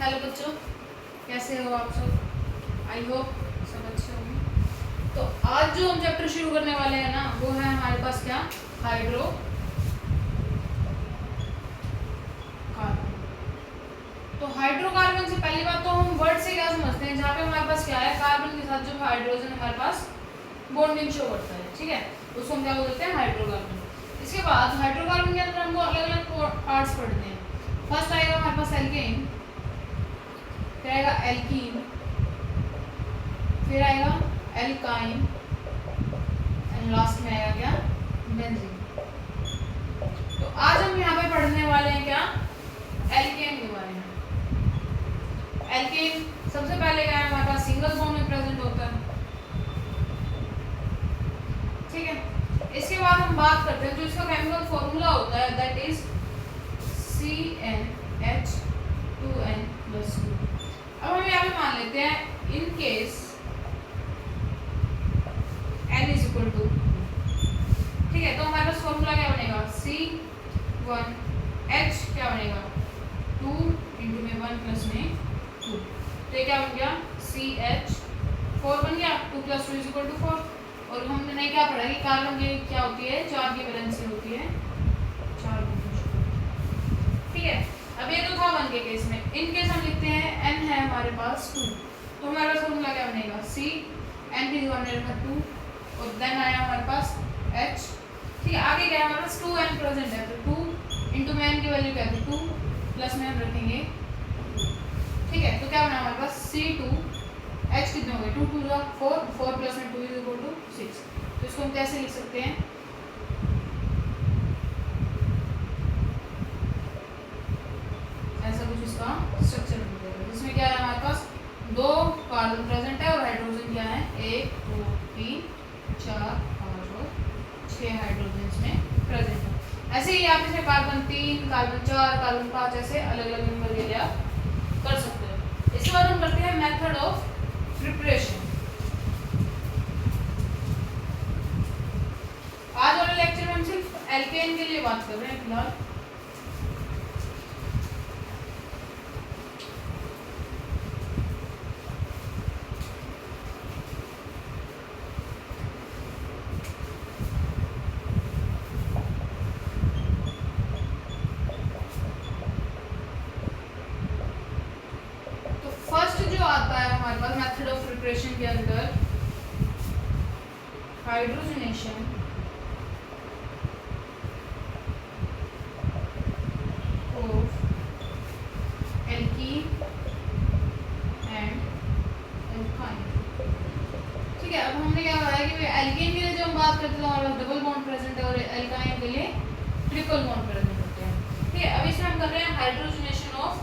Hello बच्चों, कैसे हो आप सब? आई होप सब अच्छे होंगे। तो आज जो हम चैप्टर शुरू करने वाले हैं ना, वो है हमारे पास क्या, हाइड्रो कार्बन। तो हाइड्रोकार्बन से पहली बात तो हम वर्ड से क्या समझते हैं, जहाँ पे हमारे पास क्या है, कार्बन के साथ जो हाइड्रोजन हमारे पास बॉन्डिंग शो करता है, ठीक है, उसको हम क्या बोलते हैं, हाइड्रोकार्बन। इसके बाद हाइड्रोकार्बन के अंदर हमको अलग अलग पार्ट्स पढ़ते हैं। फर्स्ट आएगा हमारे पास एल्केन, फिर आएगा एल्कीन, फिर आएगा एल्काइन एंड लास्ट में आएगा क्या, बेंजीन। तो आज हम यहाँ पे पढ़ने वाले हैं क्या, एल्केन के बारे में। एल्केन सबसे पहले क्या है, हमारे पास सिंगल बॉन्ड में प्रेजेंट होता है, ठीक है। इसके बाद हम बात करते हैं जो इसका केमिकल फॉर्मूला होता है, दैट इज CnH2n+2। अब हम यहाँ पे मान लेते हैं in case n is equal to, ठीक है, तो हमारे पास फॉर्मूला क्या बनेगा, C1H क्या बनेगा, 2 इंटू में 1 प्लस में 2, तो ये क्या बन गया, CH4 बन गया, 2 + 2 = 4। और हमने क्या पढ़ा कि कार्बन की क्या होती है, 4 की वैलेंसी होती है, 4 ठीक है। अब ये तो था 1 के केस में। इन केस हम लिखते हैं n है हमारे पास 2, तो हमारा फॉर्मूला क्या बनेगा, CN की जगह रखा 2 और देन आया हमारे पास H, ठीक है। आगे क्या है हमारे पास 2n प्रेजेंट है, तो 2 इंटू में n की वैल्यू क्या है, 2 प्लस में हम रखेंगे, ठीक है। तो क्या बना हमारे पास C2H कितने हो गए, 2 2 4, 4 प्लस में 2 = 6। तो इसको हम कैसे लिख सकते हैं, ऐसा कुछ इसका स्ट्रक्चर बन जाएगा, जिसमें क्या है हमारे पास 2 कार्बन प्रेजेंट है और हाइड्रोजन क्या है, 1 2 3 4 5 और 6 हाइड्रोजन इसमें प्रेजेंट है। ऐसे ही आप इसमें कार्बन 3 कार्बन 4 कार्बन 5 ऐसे अलग अलग नंबर के लिए आप कर सकते हो। इसके बाद हम करते हैं मेथड ऑफ प्रिपरेशन। आज वाले लेक्चर में हम सिर्फ एल्केन के लिए बात कर रहे हैं फिलहाल। मेथड ऑफ प्रिपरेशन के अंदर hydrogenation of alkene and alkyne, ठीक है। अब हमने क्या बताया कि एल्कीन के लिए जो हम बात करते हैं हमारे पास डबल बॉन्ड प्रेजेंट है और एल्काइन के लिए ट्रिपल बॉन्ड प्रेजेंट होते हैं, ठीक है। अब इसमें हम कर रहे हैं hydrogenation of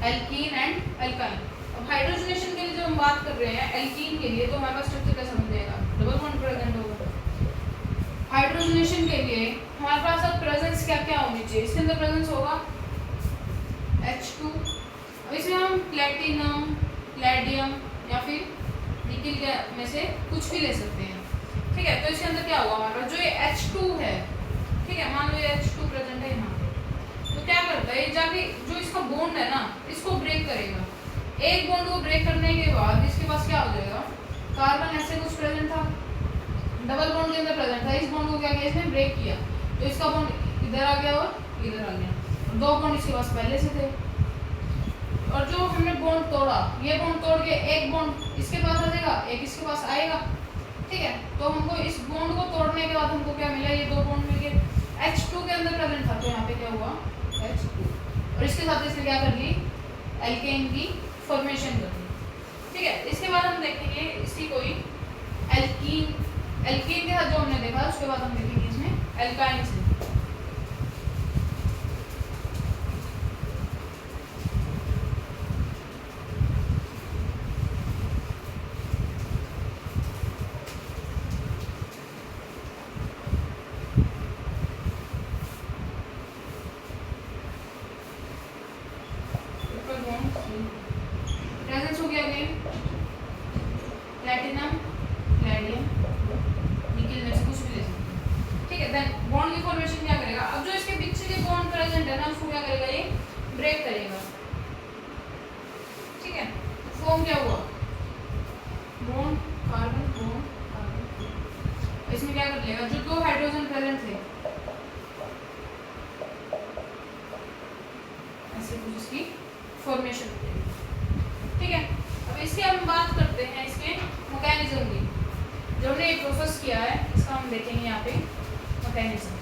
alkene and alkyne. अब हाइड्रोजनेशन के लिए जो हम बात कर रहे हैं एल्कीन के लिए, तो हमारे पास स्ट्रक्चर कैसा बन जाएगा, डबल बॉन्ड प्रेजेंट होगा। हाइड्रोजनेशन के लिए हमारे पास अब प्रेजेंस क्या क्या होनी चाहिए, इसके अंदर प्रेजेंस होगा H2। अब इसमें हम प्लेटिनम, प्लेडियम या फिर निकल के में से कुछ भी ले सकते हैं, ठीक है। तो इसके अंदर क्या होगा हमारा, जो ये H2 है, ठीक है, मान लो ये H2 प्रेजेंट है यहाँ पे, तो क्या करता है, जाके जो इसका बॉन्ड है ना, इसको ब्रेक करेगा। एक बॉन्ड को ब्रेक करने के बाद इसके पास क्या हो जाएगा, कार्बन ऐसे कुछ प्रेजेंट था, डबल बॉन्ड के अंदर प्रेजेंट था, इस बॉन्ड को क्या किया, इसने ब्रेक किया, तो इसका बॉन्ड इधर आ गया और इधर आ गया, और 2 बॉन्ड इसके पास पहले से थे। और जो हमने बॉन्ड तोड़ा, ये बॉन्ड तोड़ के एक बॉन्ड इसके पास आ जाएगा, एक इसके पास आएगा, ठीक है। तो हमको इस बॉन्ड को तोड़ने के बाद हमको क्या मिला, ये 2 बॉन्ड मिल गए। H2 के अंदर प्रेजेंट था, तो यहाँ पे क्या हुआ, H2, और इसके साथ इसने क्या कर ली, एल्केन की फॉर्मेशन कर दी, ठीक है। इसके बाद हम देखेंगे इसकी कोई एल्कीन के साथ जो हमने देखा, उसके बाद हम देखेंगे इसमें एल्काइन से। प्रेजेंस हो गया अगेन प्लैटिनम, प्लेडियम, निकल में से कुछ भी ले सकते हैं, ठीक है। देन बॉन्ड की फॉर्मेशन क्या करेगा, अब जो इसके पीछे के बॉन्ड प्रेजेंट है ना, उसको क्या करेगा, ये ब्रेक करेगा, क्या हुआ, बॉन्ड कार्बन बॉन्ड कार्बन, इसमें क्या कर लेगा, जो दो हाइड्रोजन प्रेजेंट थे ऐसे कुछ इसकी फॉर्मेशन हो जाएगी। ठीक है, अब इसकी हम बात करते हैं इसके मैकेनिज्म की। जो हमने ये प्रोसेस किया है इसका हम देखेंगे यहाँ पे मैकेनिज्म।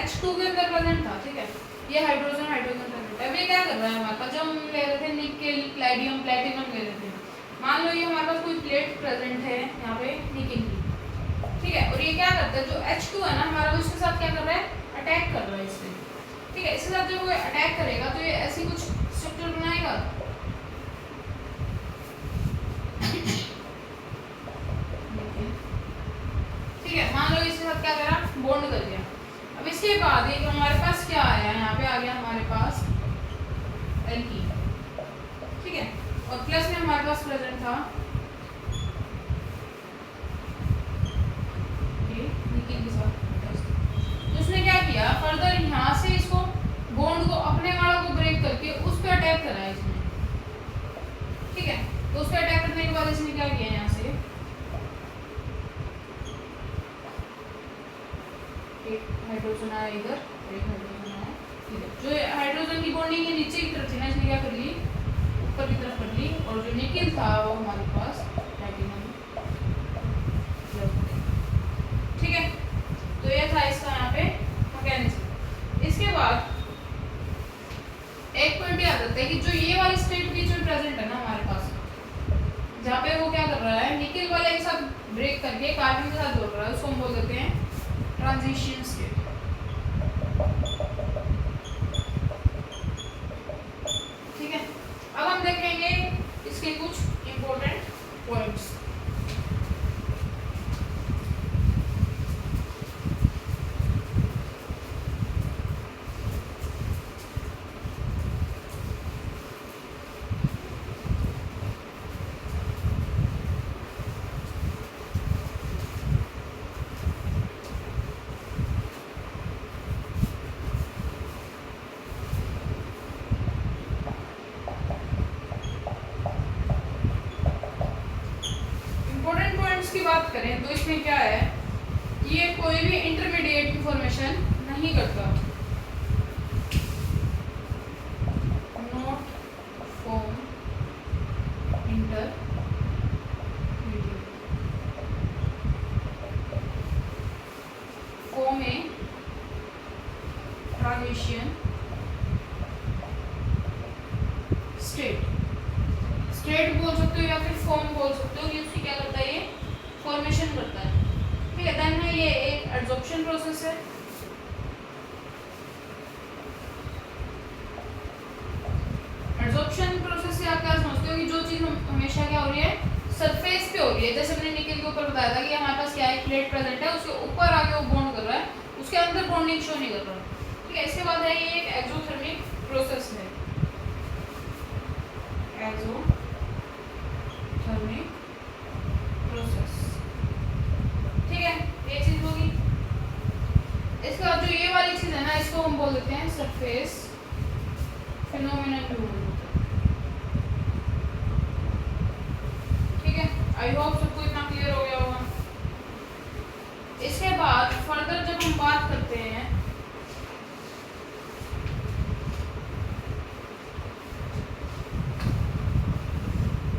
H2 के अंदर प्रेजेंट था, ठीक है, ये हाइड्रोजन हाइड्रोजन प्रेजेंट है। अब ये क्या कर रहा है हमारे पास, जब हम ले रहे थे निकेल प्लैटिनम प्लैटिनम ले रहे थे, मान लो ये हमारे पास कोई प्लेट प्रेजेंट है यहाँ पे निकेल की, ठीक है, और ये क्या करता है, जो H2 है ना हमारा, वो इसके साथ क्या कर रहा है, अटैक कर रहा है इससे, ठीक है, इसके साथ जब वो अटैक करेगा तो ये ऐसी कुछ स्ट्रक्चर बनाएगा, ठीक है, मान लो इसके साथ क्या करा, बॉन्ड कर दिया। अब इसके बाद एक हमारे पास क्या आया, यहाँ पे आ गया हमारे पास एल्कीन, ठीक है, और प्लस में हमारे पास प्रेजेंट था निकेल के साथ। तो उसने क्या किया, फर्दर यहाँ से इसको बॉन्ड को अपने वाला को ब्रेक करके उस पर अटैक करा इसने, ठीक है, तो उस पर अटैक करने के बाद इसने क्या किया, यहाँ से एक हाइड्रोजन आया इधर, एक हाइड्रोजन आया इधर, जो हाइड्रोजन की बॉन्डिंग के नीचे की तरफ थी ना, इसने क्या कर ली, ऊपर की तरफ कर ली, और जो निकेल था वो हमारे पास प्लैटिनम, ठीक है, तो ये था इसका यहाँ पे मैकेनिज्म। इसके बाद एक पॉइंट याद रखते हैं कि जो ये वाली स्टेट बीच में प्रेजेंट है ना हमारे पास, जहाँ पे वो क्या कर रहा है, निकेल वाले के साथ ब्रेक करके कार्बन के साथ जोड़ रहा है, उसको हम बोल देते हैं ट्रांजिशन स्टेट। ठीक है, अब हम देखेंगे इसके कुछ इंपॉर्टेंट पॉइंट्स। की बात करें तो इसमें क्या है, ये कोई भी इंटरमीडिएट इंफॉर्मेशन नहीं करता, not form intermediate, form a transition state, state बोल सकते हो या फिर फॉर्म बोल सकते हो, कि उसकी क्या करता है, ये फॉर्मेशन करता है, ठीक है। देन है ये एक एडजॉर्प्शन प्रोसेस है, एडजॉर्प्शन प्रोसेस से आप क्या समझते हो कि जो चीज हमेशा क्या हो रही है, सरफेस पे हो रही है, जैसे हमने निकेल के ऊपर बताया था कि हमारे पास क्या है, प्लेट प्रेजेंट है, उसके ऊपर आके वो बॉन्ड कर रहा है, उसके अंदर बॉन्डिंग शो नहीं कर रहा, ठीक है। इसके बाद है ये एक एक्सोथर्मिक प्रोसेस है, एक्सोथर्मिक प्रोसेस, ठीक है, ये चीज होगी। इसके बाद जो ये वाली चीज है ना, इसको हम बोल देते हैं सरफेस फिनोमेनन भी बोल देते हैं, ठीक है। आई होप सबको इतना क्लियर हो गया होगा। इसके बाद फर्दर जब हम बात करते हैं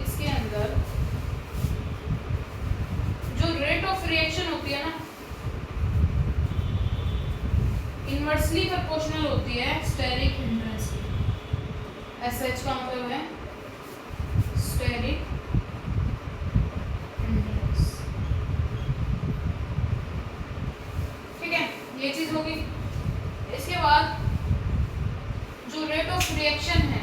इसके अंदर जो रेट ऑफ रिएक्शन होती है ना, इनवर्सली प्रोपोर्शनल होती है स्टेरिक हिंड्रेंस की, SH का मतलब है स्टेरिक हिंड्रेंस, ठीक है, ये चीज होगी। इसके बाद जो रेट ऑफ रिएक्शन है,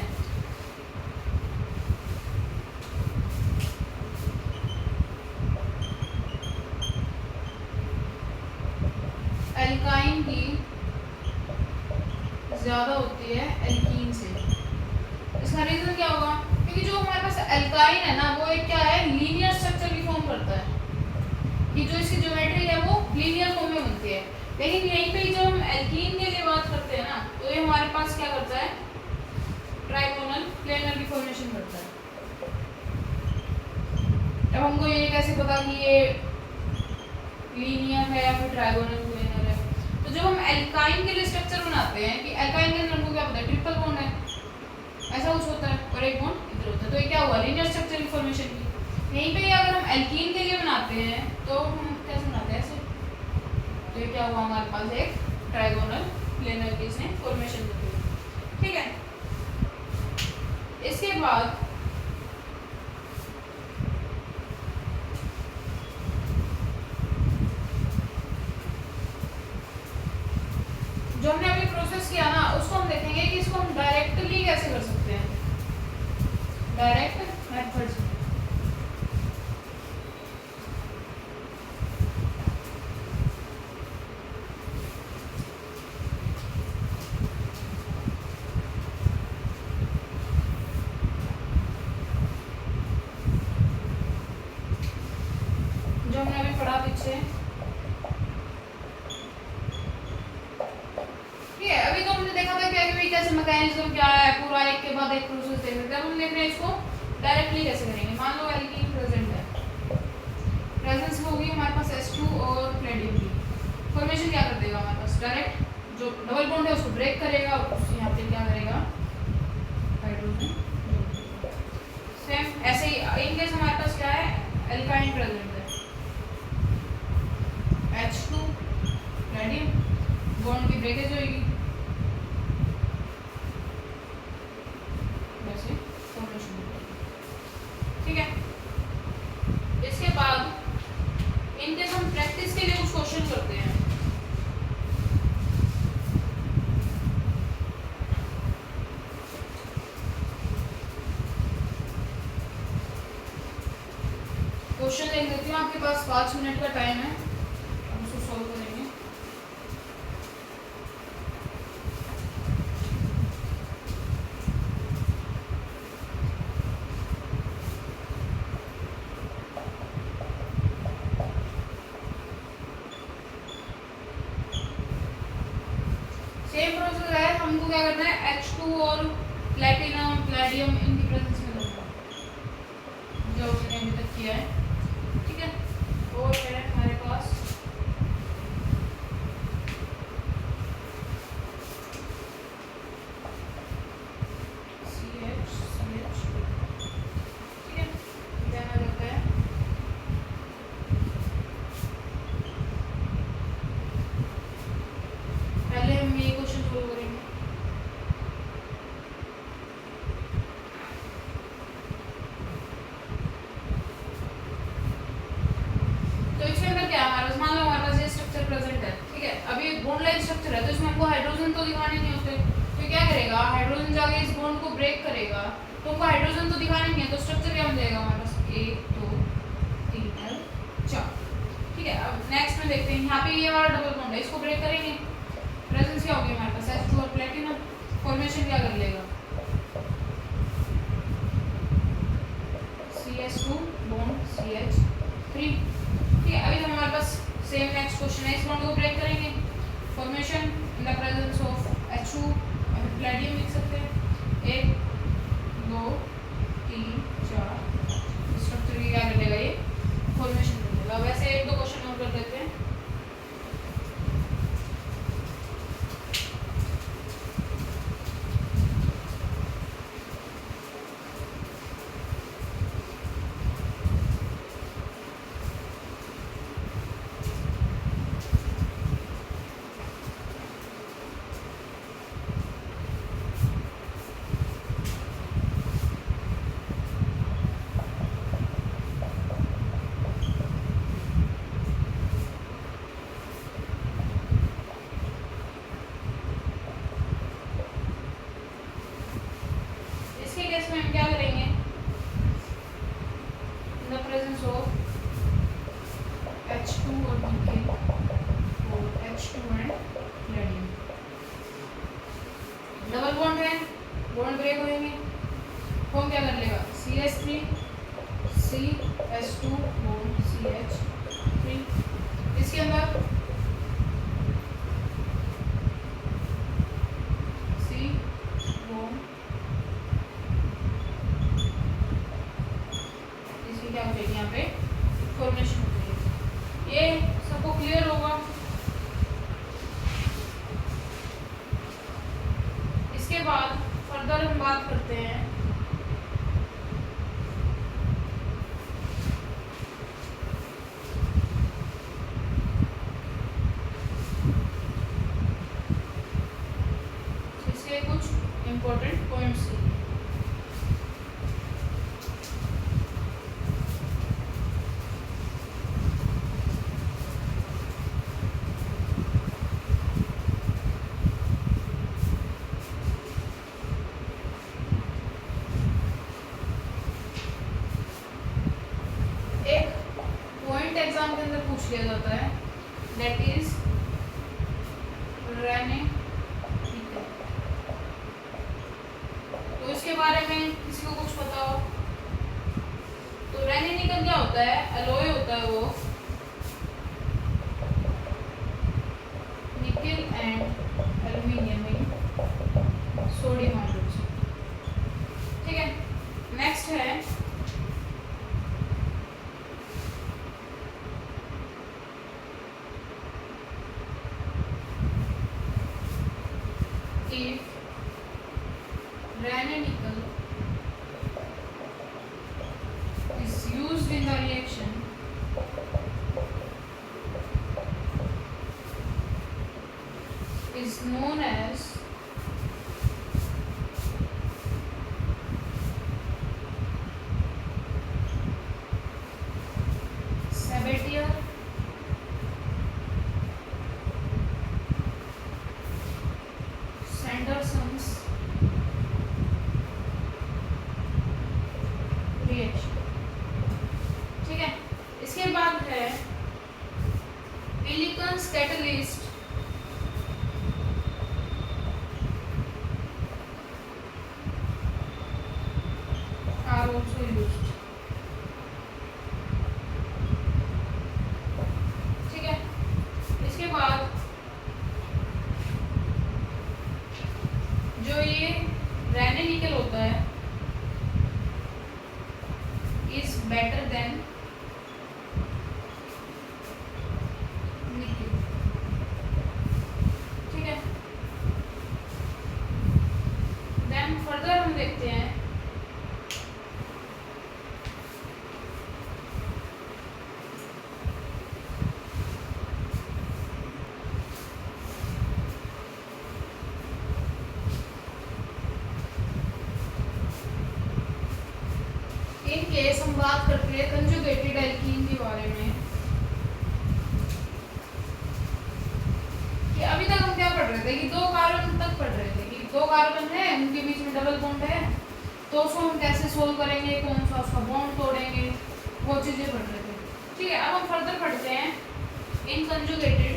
एल्काइन की ज़्यादा होती है एल्कीन से। इसका रीज़न क्या होगा? क्योंकि जो हमारे पास एल्काइन है ना, वो एक क्या है, लीनियर स्ट्रक्चर की फॉर्म करता है, कि जो इसकी ज्योमेट्री है वो लीनियर फॉर्म में बनती है। लेकिन यहीं पे जब हम एल्कीन के लिए बात करते हैं ना, तो ये हमारे पास क्या करता है, ट्राइगोनल प्लेनर की फॉर्मेशन करता है। अब हमको ये कैसे पता कि ये लीनियर है या फिर ट्राइगोनल प्लेनर है? तो जब हम एल्काइन के लिए स्ट्रक्चर बनाते हैं कि एल्काइन के अंदर हमको क्या पता है, ट्रिपल बॉन्ड है, ऐसा कुछ होता है, और एक बॉन्ड इधर होता है, तो ये क्या हुआ, लीनियर स्ट्रक्चर की फॉर्मेशन की। यहीं पे अगर हम एल्कीन के लिए बनाते हैं तो हम कैसे बनाते हैं, ऐसे। तो ये क्या हुआ, हमारे पास एक ट्राइगोनल प्लेनर की इसने फॉर्मेशन होती है, ठीक है। इसके बाद जो हमने अभी प्रोसेस किया ना, उसको हम देखेंगे कि इसको हम डायरेक्टली कैसे कर सकते हैं, डायरेक्ट मेथड से। जो हमने अभी पढ़ा पीछे, ठीक है। अभी तो हमने देखा था क्या कि कैसे मैकेनिज्म क्या है, पूरा एक के बाद एक प्रोसेस देख रहे थे। अब हम देख रहे हैं इसको डायरेक्टली कैसे करेंगे। मान लो एल्कीन प्रेजेंट है, प्रेजेंस में होगी हमारे पास H2 और प्लेडियम की फॉर्मेशन क्या कर देगा हमारे पास, डायरेक्ट जो डबल बॉन्ड है उसको ब्रेक करेगा और उस यहाँ पे क्या करेगा, हाइड्रोजन। सेम ऐसे ही इन केस हमारे पास क्या है, एल्काइन प्रेजेंट है, H2 प्लेडियम, बॉन्ड की ब्रेकेज होगी, वैसे फॉर्मेशन होगी, ठीक है। इसके बाद इनकेस हम प्रैक्टिस के लिए कुछ क्वेश्चन करते हैं। क्वेश्चन देख लेती हूँ, आपके पास 5 मिनट का टाइम है, हम उसको सॉल्व करेंगे। सेम प्रोसेस है, हमको क्या करना है, H2 और प्लेटिनम प्लेडियम इनकी प्रेजेंस में करना है, जो हमने अभी तक किया है, ठीक है। और है हमारे पास CH, ठीक है, देना रहता है। पहले हम ये क्वेश्चन सोल्व करेंगे। तो इसके अंदर क्या है हमारे पास, मान लो हमारे पास ये स्ट्रक्चर प्रेजेंट है, ठीक है। अभी एक बॉन्ड लाइन स्ट्रक्चर है, तो इसमें हमको हाइड्रोजन तो दिखाने नहीं होते, तो क्या करेगा, हाइड्रोजन जाके इस बॉन्ड को ब्रेक करेगा, तो हमको हाइड्रोजन तो दिखाने नहीं है, तो स्ट्रक्चर क्या बन जाएगा हमारे पास, 1 2 3 4, ठीक है। अब नेक्स्ट में देखते हैं, यहाँ पे ये हमारा डबल बॉन्ड है, इसको ब्रेक करेंगे, प्रेजेंस क्या होगी हमारे पास, H2 और प्लेटिनम, फॉर्मेशन क्या कर लेगा, CH2 बॉन्ड CH3, ठीक है। अभी हमारे पास सेम नेक्स्ट क्वेश्चन है, इस बॉन्ड को ब्रेक करेंगे, formation in the presence of H2 और प्लेटिनम लिख सकते हैं, 1 2 3 4, स्ट्रक्चर की क्या कर लेगा, ये फॉर्मेशन कर लेगा। वैसे एक दो क्वेश्चन और कर देते हैं। केस में हम क्या करेंगे, in the presence of H2 और मीथेन और H2 and platinum, double bond है, बॉन्ड ब्रेक होंगे, फॉर्म क्या कर लेगा CH3 CH2 बॉन्ड CH3। इसके अंदर C बॉन्ड, इसकी क्या हो जाएगी यहाँ पे फॉर्मेशन हो जाएगी। ये सबको क्लियर होगा। इसके बाद फर्दर हम बात करते हैं इसके कुछ इंपॉर्टेंट पॉइंट्स। एग्जाम के अंदर पूछ लिया जाता है, दैट इज रेने निकल। तो इसके बारे में किसी को कुछ पता हो तो रेने निकल क्या होता है, एलॉय होता है वो निकल एंड एल्यूमिनियम में सोडियम हाइड्रोक्साइड। ठीक है, नेक्स्ट है if Raney nickel is used in the reaction is known as Sabatier Sanderson's reaction। ठीक है, इसके बाद है Millikan's catalyst are also used। ठीक है, इसके बाद जो ये रेने निकल होता है इज बेटर देन निकल। ठीक है, देन फर्दर हम देखते हैं इन केस हम बात करते हैं कंजुगेटेड एल्कीन के बारे में कि अभी तक हम क्या पढ़ रहे थे कि दो कार्बन तक पढ़ रहे थे कि दो कार्बन है उनके बीच में डबल बॉन्ड है तो उसको हम कैसे सोल्व करेंगे, कौन सा उसका बॉन्ड तोड़ेंगे, वो चीजें पढ़ रहे थे। ठीक है, अब हम फर्दर पढ़ते हैं इन कंजुगेटेड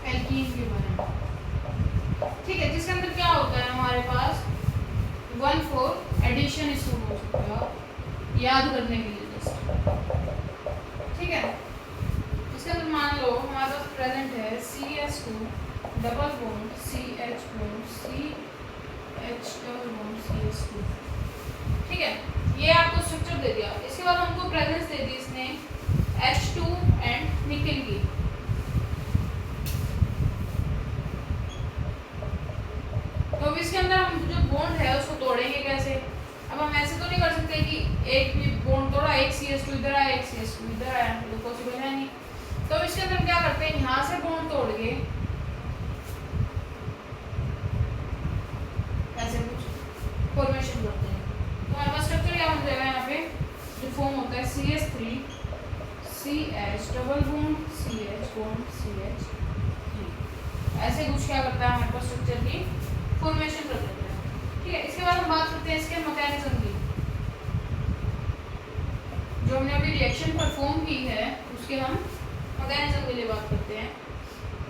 एल्कीन के बारे में। ठीक है, जिसके अंदर क्या होता है हमारे पास 1,4 एडिशन इसको हो सकता है याद करने के लिए जस्ट। ठीक है, इसके अंदर मान लो हमारे पास प्रेजेंट है CH2 double bond CH bond CH double bond CH2। ठीक है, ये आपको स्ट्रक्चर दे दिया। इसके बाद हमको प्रेजेंस दे दी इसने H2 एंड निकल की। तो अब इसके अंदर हम जो बॉन्ड है उसको तोड़ेंगे कैसे। अब हम ऐसे तो नहीं कर सकते कि एक भी बॉन्ड तोड़ा, एक CH2 इधर आया, एक CH2 इधर आया, तो पॉसिबल है नहीं। तो इसके अंदर क्या करते हैं, यहाँ से बॉन्ड तोड़ के ऐसे कुछ फॉर्मेशन करते हैं। तो हमारे पास स्ट्रक्चर क्या बन जाएगा, यहाँ पे जो फॉर्म होता है CH3 CH double bond CH bond CH3। ऐसे कुछ क्या करता है हमारे पास स्ट्रक्चर की फॉर्मेशन कर देते हैं। ठीक है, इसके बाद हम बात करते हैं इसके मैकेनिज्म की। जो हमने अभी रिएक्शन परफॉर्म की है उसके हम मैकेनिज्म के लिए बात करते हैं,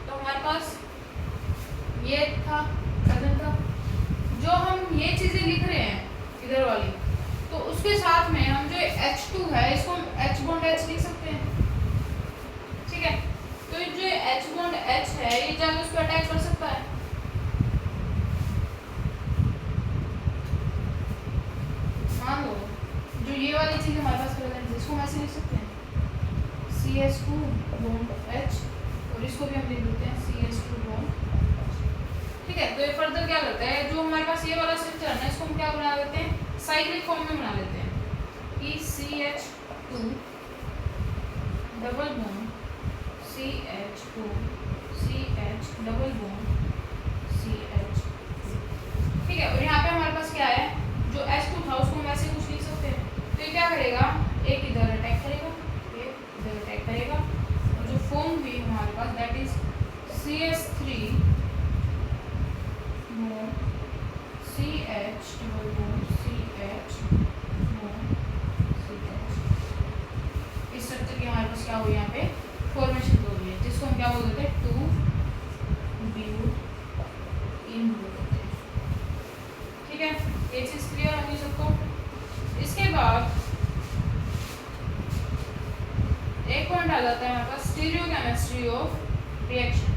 तो हमारे पास ये था प्रेजेंट था। जो हम ये चीजें लिख रहे हैं इधर वाली, तो उसके साथ में हम जो H2 है इसको हम H बॉन्ड H लिख सकते हैं, ठीक है। तो जो H बॉन्ड H है ये जाके उस पर अटैच कर सकता है। मान लो जो ये वाली चीज हमारे पास प्रेजेंट है इसको हम ऐसे लिख सकते हैं CH2 बॉन्ड H, और इसको भी हम लिख देते हैं CH2 बॉन्ड, ठीक है। तो ये फर्दर क्या करता है, जो हमारे पास ये वाला स्ट्रक्चर है ना इसको हम क्या बना देते हैं, साइक्लिक फॉर्म में बना लेते हैं कि CH2 double bond CH2 CH double bond CH, ठीक है। और यहाँ पे हमारे पास क्या है, जो H2 था उसको हम ऐसे कुछ लिख सकते हैं। तो ये क्या करेगा, एक इधर अटैक करेगा, एक इधर अटैक करेगा, और जो फॉर्म हुई हमारे पास that is CH3 bond CH double bond CH bond CH। इस स्ट्रक्चर की हमारे पास क्या हुई, यहाँ पे फॉर्मेशन हो गई है, जिसको हम क्या बोल देते हैं 2 ब्यूट इन बोलते हैं, ठीक है। ये चीज क्लियर होगी सबको। इसके बाद एक पॉइंट आ जाता है हमारे पास स्टीरियोकेमिस्ट्री ऑफ रिएक्शन।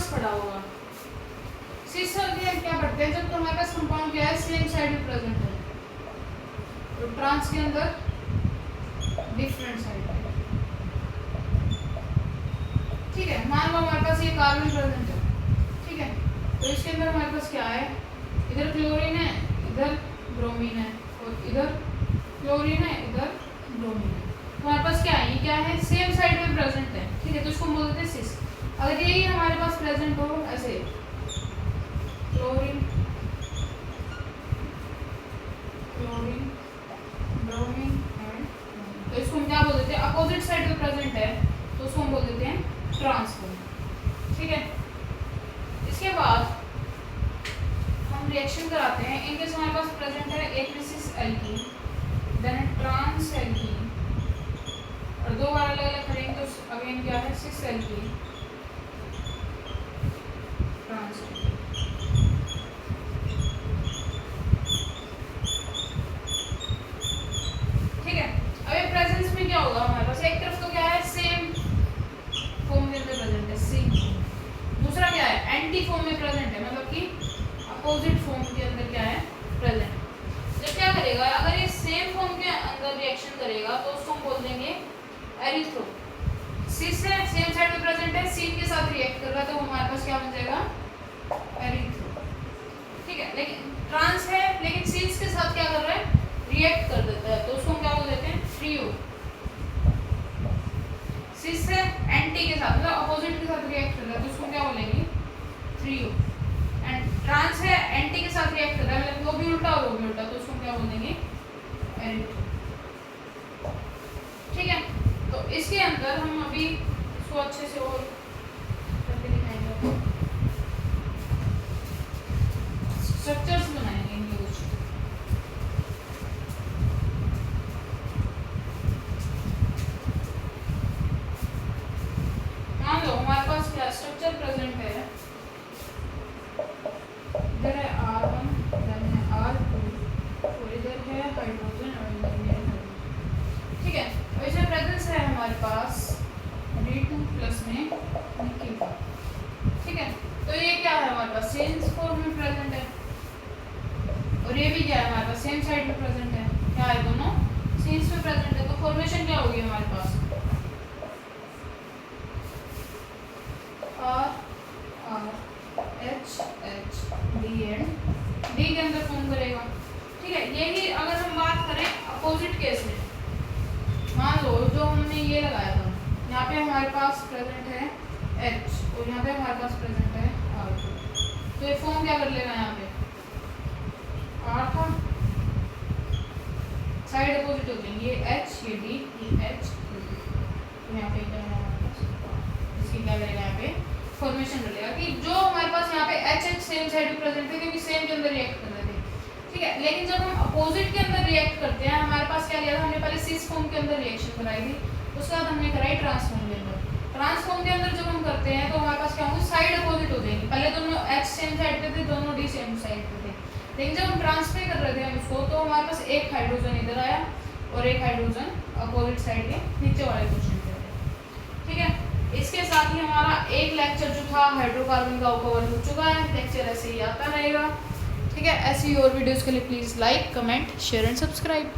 पढ़ा होगा। सिस और ये क्या पढ़ते हैं, जब तुम्हारे पास कंपाउंड क्या है सेम साइड में प्रेजेंट है, तो ट्रांस के अंदर डिफरेंट साइड है, ठीक है। मान लो हमारे पास ये कार्बन प्रेजेंट है, ठीक है, तो इसके अंदर हमारे पास क्या है, इधर क्लोरीन है, इधर ब्रोमीन है, और इधर क्लोरीन है, इधर ब्रोमीन है। तो हमारे पास क्या है, ये क्या है, सेम साइड में प्रेजेंट है, ठीक है, तो इसको हम बोलते हैं सिस। अगर यही हमारे पास प्रेजेंट हो ऐसे क्लोरीन क्लोरीन ब्रोमीन एंड, तो इसको हम क्या बोल देते हैं, अपोजिट साइड में प्रेजेंट है तो उसको हम बोल देते हैं ट्रांसफॉर्म, ठीक है। इसके बाद हम रिएक्शन कराते हैं, इनके हमारे पास प्रेजेंट है एक cis alkene, then trans alkene, और दो बार अलग अलग करेंगे तो अगेन क्या है सिस एल्कीन ट्रांस, ठीक है। अब ये प्रेजेंस में क्या होगा, हमारे पास एक तरफ तो क्या है सेम फॉर्म के अंदर प्रेजेंट है सी, दूसरा क्या है एंटी फॉर्म में प्रेजेंट है, मतलब कि अपोजिट फॉर्म के अंदर क्या है प्रेजेंट। जब क्या करेगा, अगर ये सेम फॉर्म के अंदर रिएक्शन करेगा तो उसको हम बोल देंगे एरिथ्रो। सिस है सेम साइड में प्रेजेंट है, सीन के साथ रिएक्ट कर रहा है तो हमारे पास क्या बन जाएगा एरिथ्रो, ठीक है। लेकिन ट्रांस है लेकिन सीन्स के साथ क्या कर रहा है रिएक्ट कर देता है, तो उसको हम क्या बोल देते हैं ट्रियो। सिस है एंटी के साथ मतलब अपोजिट के साथ रिएक्ट कर रहा है तो उसको क्या बोलेंगे ट्रियो, एंड ट्रांस है एंटी के साथ रिएक्ट कर रहा है मतलब वो भी उल्टा और वो भी उल्टा, तो उसको क्या बोलेंगे एरिथ्रो, ठीक है। तो इसके अंदर हम अभी इसको अच्छे से और करके दिखाएंगे, स्ट्रक्चर्स बनाएंगे इनके कुछ। मान लो हमारे पास क्या स्ट्रक्चर प्रेजेंट है, इधर है R1, इधर है R2 और इधर है हाइड्रोजन और इधर है हाइड्रोजन, ठीक है। और इसमें प्रेजेंस है हमारे पास D2 प्लस में निकल का, ठीक है। तो ये क्या है हमारे पास सेम फॉर्म में प्रेजेंट है, और ये भी क्या है हमारे पास सेम साइड में प्रेजेंट है, क्या है दोनों सीन्स में प्रेजेंट है, तो फॉर्मेशन क्या होगी हमारे पास ये लगाया था, यहाँ पे हमारे पास प्रेजेंट है H और यहाँ पे हमारे पास प्रेजेंट है R2। तो ये फॉर्म क्या कर लेगा, यहाँ पे R था, साइड अपोजिट हो जाएंगे, ये H ये D ये H। तो यहाँ पे इसकी क्या करेगा, यहाँ पे फॉर्मेशन मिलेगा कि जो हमारे पास यहाँ पे H सेम साइड पे प्रेजेंट थे क्योंकि सेम के अंदर रिएक्ट कर रहे थे, ठीक है। लेकिन जब हम अपोजिट के अंदर रिएक्ट करते हैं, हमारे पास क्या लिया था, हमने पहले सिस फॉर्म के अंदर रिएक्शन कराई थी, उसके बाद हमने कराई ट्रांसफॉर्म के अंदर। ट्रांसफॉर्म के अंदर जब हम करते हैं तो हमारे पास क्या होंगे, साइड अपोजिट हो जाएंगे। पहले दोनों H सेम साइड पे थे, दोनों D सेम साइड पे थे, लेकिन जब हम ट्रांसफर कर रहे थे हम उसको, तो हमारे पास एक हाइड्रोजन इधर आया और एक हाइड्रोजन अपोजिट साइड के नीचे वाले क्वेश्चन पे आया, ठीक है। इसके साथ ही हमारा एक लेक्चर जो था हाइड्रोकार्बन का कवर हो चुका है। लेक्चर ऐसे ही आता रहेगा, ठीक है। ऐसी और वीडियोस के लिए please like, comment, share and subscribe.